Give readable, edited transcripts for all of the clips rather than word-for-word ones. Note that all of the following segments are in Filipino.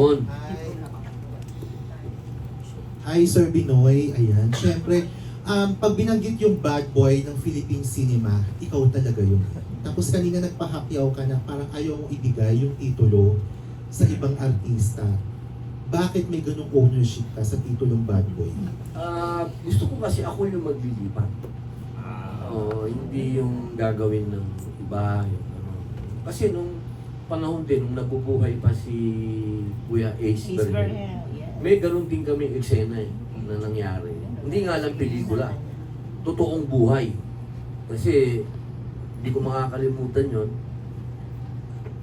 Hi. Hi, Sir Binoy. Ayan, syempre, pag binanggit yung bad boy ng Philippine cinema, ikaw talaga yun. Tapos kanina nagpahapyaw ka na parang ayaw mong ibigay yung titulo sa ibang artista. Bakit may ganung ownership ka sa titulong bad boy? Gusto ko kasi ako yung maglilipat. Hindi yung gagawin ng iba. Yung, ano. Kasi nung panahon din, nung nabubuhay pa si Kuya Ace Berhel, may ganun din kami eksena na nangyari. Hindi nga lang pelikula, totoong buhay. Kasi hindi ko makakalimutan yon.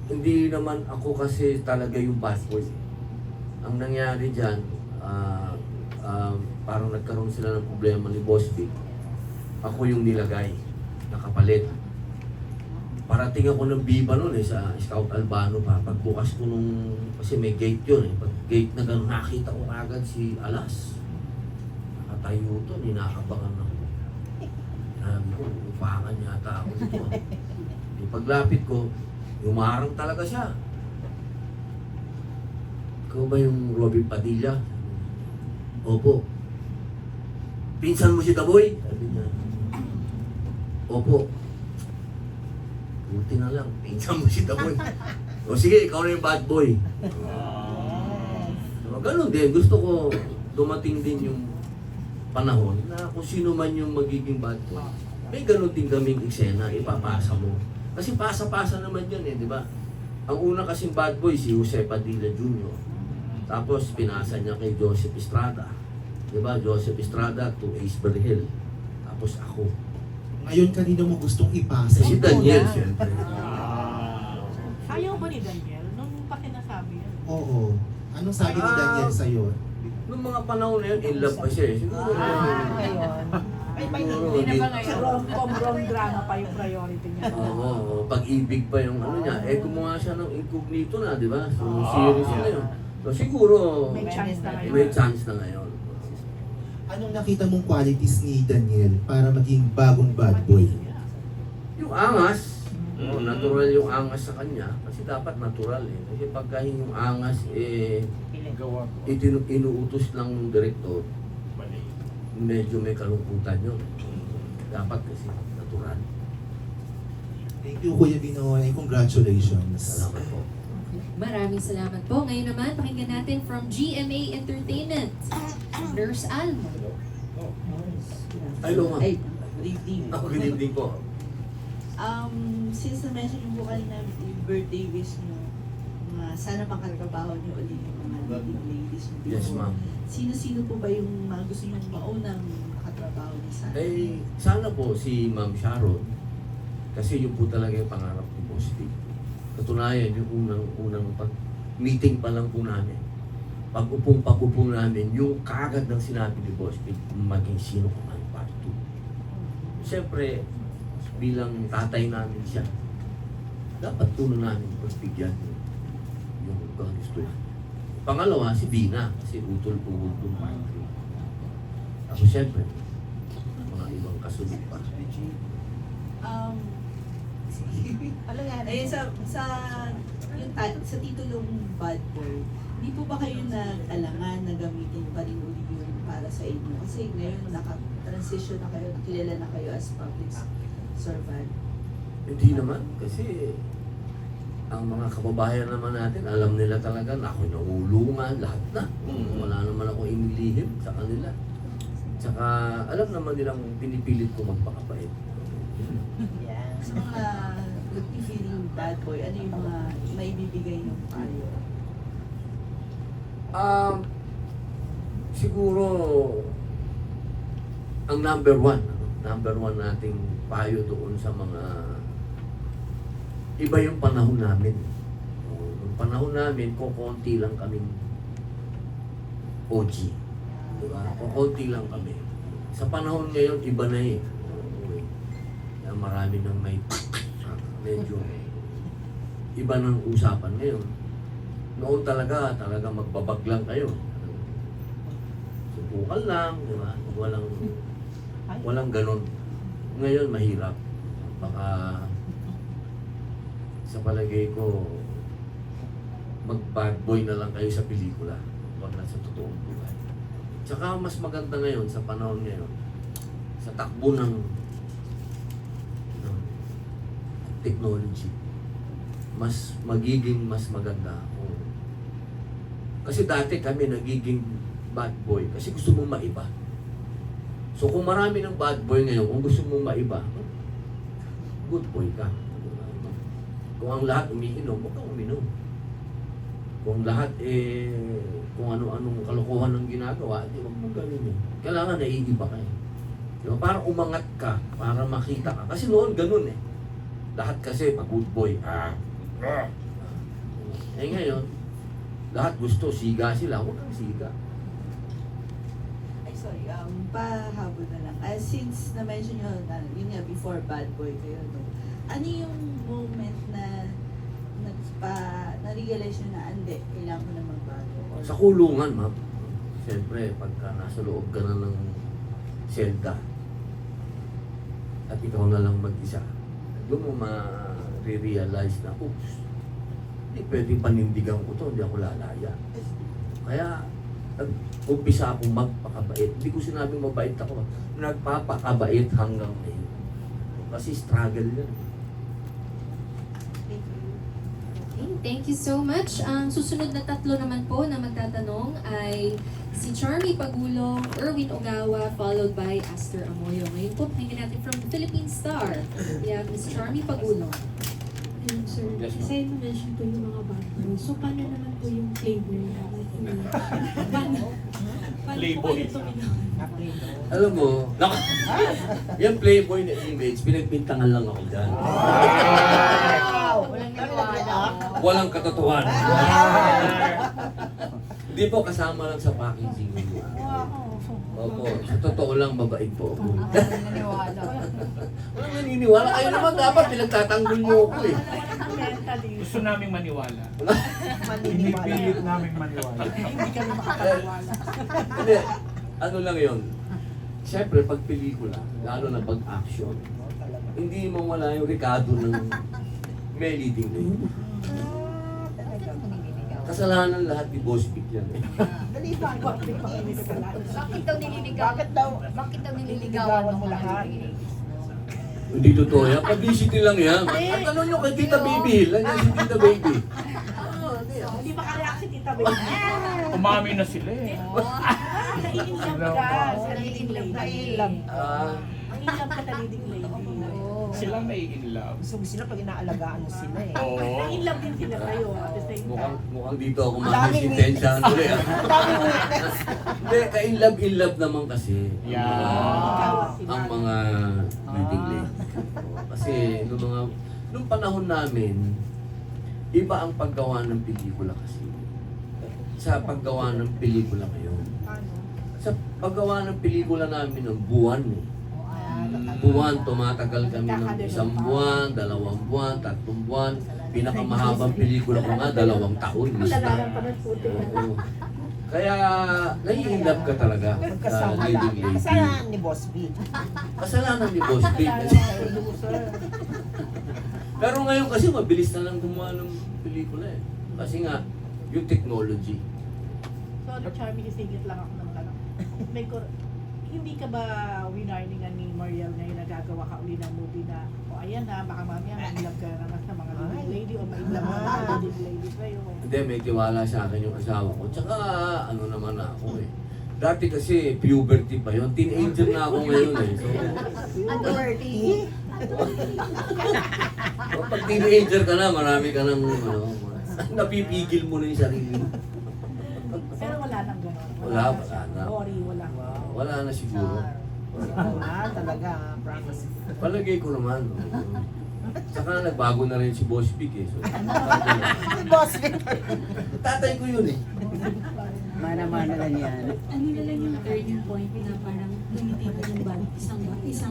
Hindi naman ako kasi talaga yung bad boy. Ang nangyari dyan, parang nagkaroon sila ng problema ni Boss Big. Ako yung nilagay, nakapalit. Parating ako ng Viva noon sa Scout Albano pa. Pagbukas ko nung, kasi may gate yun Pag gate na gano'n, nakita ko agad si Alas. Nakatayo to, ninakabangan ako. Sabi ko, upangan yata ako dito. Yung paglapit ko, umarang talaga siya. Ikaw ba yung Robin Padilla? Opo. Pinsan mo si Daboy? Sabi niya. Opo. Buti na lang, pinsan mo si Daboy. O sige, ikaw na yung bad boy. So, ganun din, gusto ko dumating din yung panahon na kung sino man yung magiging bad boy, may ganun din kaming eksena, ipapasa mo. Kasi pasa-pasa naman yun di ba? Ang una kasing bad boy, si Jose Padilla Jr. Tapos pinasa niya kay Joseph Estrada. Di ba? Joseph Estrada to Ace Berhel. Tapos ako. Ngayon, kanina mo gustong ipasa? Si Daniel, siyempre. Ayaw ba ni Daniel nung pakinasabi yan? Oo. Anong sabi ni Daniel sa'yo? Noong mga panahon na yun, in love pa siya siguro. Ngayon. Ay, hindi na ba ngayon? Rom drama pa yung priority niya. Oo, pag-ibig pa yung ano niya. Gumawa siya ng incognito na, di ba? So, series na yun. So, siguro, May chance na ngayon. may chance na ngayon. Anong nakita mong qualities ni Daniel para maging bagong bad boy? Yung angas, natural yung angas sa kanya. Kasi dapat natural Kasi pagka yung angas, inuutos lang ng direktor, medyo may kalungkutan yun. Dapat kasi natural. Thank you, Kuya Binoy. Congratulations. Salamat po. Maraming salamat po. Ngayon naman, pakinggan natin from GMA Entertainment, Nurse Alma. Hello, ma'am. Good evening. Good evening po. Since na-mention yung po kanina yung birthday wish nyo, sana makatrabaho nyo ulit yung mga leading ladies nyo. Yes, ma'am. Sino-sino po ba yung mga gusto nyo maunang makatrabaho ni sana? Sana po si Ma'am Sharon, kasi yun po talaga yung pangarap ni Boss Vic. Katunayan, yung unang meeting pa lang po namin. Pag-upong namin, yung kagad ng sinabi ni Boss Vic, maging sino ka man, part 2. Siyempre, bilang tatay namin siya, dapat tulo namin pagbigyan yung gusto. Pangalawa, si Bina, kasi utol-uhod yung part 3. Tapos siyempre, mga ibang kasunod pa. Ano nga, sa titulong bad boy, hindi po ba kayo nag-alangan na gamitin pa rin uli yun para sa inyo? Kasi ngayon naka-transition na kayo, kilala na kayo as public servant. Hindi naman, kasi ang mga kababayan naman natin, alam nila talaga na ako naulungan, lahat na. Wala naman ako inilihim sa kanila. Tsaka alam naman nilang pinipilit ko magpakabait. Sa mga feeling bad boy, ano yung mga maibibigay ng payo? Siguro ang number one nating payo doon sa mga iba yung panahon namin. Yung panahon namin, kukunti lang kaming OG. Diba? Kukunti lang kami. Sa panahon ngayon, iba na marami nang may medyo iba ng usapan ngayon. Noon talaga magbabag lang kayo. Subukan lang, di ba? Walang ganun. Ngayon mahirap. Baka sa palagay ko mag-bad boy na lang kayo sa pelikula. Huwag na sa totoong buhay. Tsaka mas maganda ngayon, sa panahon ngayon, sa takbo ng technology, mas maganda kung... Kasi dati kami nagiging bad boy kasi gusto mong maiba. So kung marami ng bad boy ngayon, kung gusto mong maiba, good boy ka. Kung ang lahat umiinom, huwag kang uminom. Kung lahat kung ano-anong kalokohan ng ginagawa, di huwag mong gawin yun. Kailangan naiiba ka eh. Diba? Para umangat ka, para makita ka. Kasi noon ganun eh. Lahat kasi pag good boy, ngayon, lahat gusto, siga sila, huwag kang siga. Ay, sorry, pahabol na lang. Since na-mention nyo, yun nga, before bad boy kayo, no? Ano yung moment na na-realize nyo na, hindi, kailangan ko na magbago? Or, Sa kulungan, ma'am. Siyempre, pagka nasa loob ka na ng selda at ikaw na lang mag-isa, doon mo ma-realize na, oops, hindi pwedeng panindigan ko to, hindi ako lalaya. Kaya, nag-umpisa akong magpakabait. Hindi ko sinabing mabait ako. Nagpapakabait hanggang ngayon. Kasi struggle yan. Okay, thank you so much. Ang susunod na tatlo naman po na magtatanong ay si Charmy Pagulong, Erwin Ogawa, followed by Aster Amoyo. Ngayon po, pakinggan natin from the Philippine Star. We have Ms. Charmy Pagulong. Ayun, sir. Yes, ma'am. Kasi na-mention po yung mga bad boys. So, paano naman po yung flavor niya? Paano po kayo tuminaw? Alam mo, yung Playboy na image, pinagbintangan lang ako dyan. Walang naniwala. Walang katotohanan. Hindi po, kasama lang sa packaging. Opo, sa totoo lang, mabait po ako. Walang naniwala. Walang naniniwala. Kayo naman dapat pinagtatanggol mo ako eh. Gusto naming maniwala. Maniniwala. Pinipilit naming maniwala. Hindi kami makakaniwala. Hindi, ano lang yun. Siyempre, pag pelikula, lalo na pag action, hindi mo wala yung rekado ng may leading lady. Kasalanan lahat ni Boss Vic yan eh. Bakit daw nililigawan mo lahat? Hindi totoo yan. Publicity lang yan. At ano nyo kay Tita Baby? Lang yan si Tita Baby. Hindi makareact si Tita Baby. Umami na sila eh. Naiinlove ka sa leading lady. Ah, Ang inlove ka sa leading lady. Sila may in love. Gusto sila pag inaalagaan mo sila eh. Oo. Nai-inlove din sila kayo at the same time. mukhang dito ako makasintensya tuloy ah. Hindi, ka-in love naman kasi. Yeah. Ang mga leading lady. Kasi nung panahon namin, iba ang paggawa ng pelikula kasi. Sa paggawa ng pelikula ngayon. Sa paggawa ng pelikula namin ng buwan eh. Buwan, tumatagal kami ng 1 buwan, 2 buwan, 3 buwan. Pinakamahabang pelikula ko nga, 2 taon. Lalalang pa ng puti. Oo. Kaya, nai-inlove ka talaga sa Nagkasama leading lang. lady. Kasalanan ni Boss B. Kasalanan ni Boss Big. Pero ngayon kasi mabilis na lang gumawa ng pelikula eh. Kasi nga, yung technology. Sorry, Charmy, isingit lang ako ng tanong. Hindi ka ba winarningan ni Mariel ngayon na gagawa ka uli ng movie na ayan na, baka mamaya ma-inlove ka naman sa mga leading lady o ma-inlove ka sa leading lady sa'yo. Hindi, may tiwala sa akin yung asawa ko. Tsaka, ano naman ako eh. Dati kasi, puberty pa yun. Teenager na ako ngayon eh. So, pag teenager ka na, marami ka ng, napipigil mo na yung sarili mo. Pero wala nang gano'n. Wala na. Worry, wala. Wala na siguro. Talaga, promise. Palagay ko naman. Saka nagbago na rin si Boss Vic eh. So, Boss B. tatay ko yun eh. Ano na lang yung turning point na parang tumitigil yung isang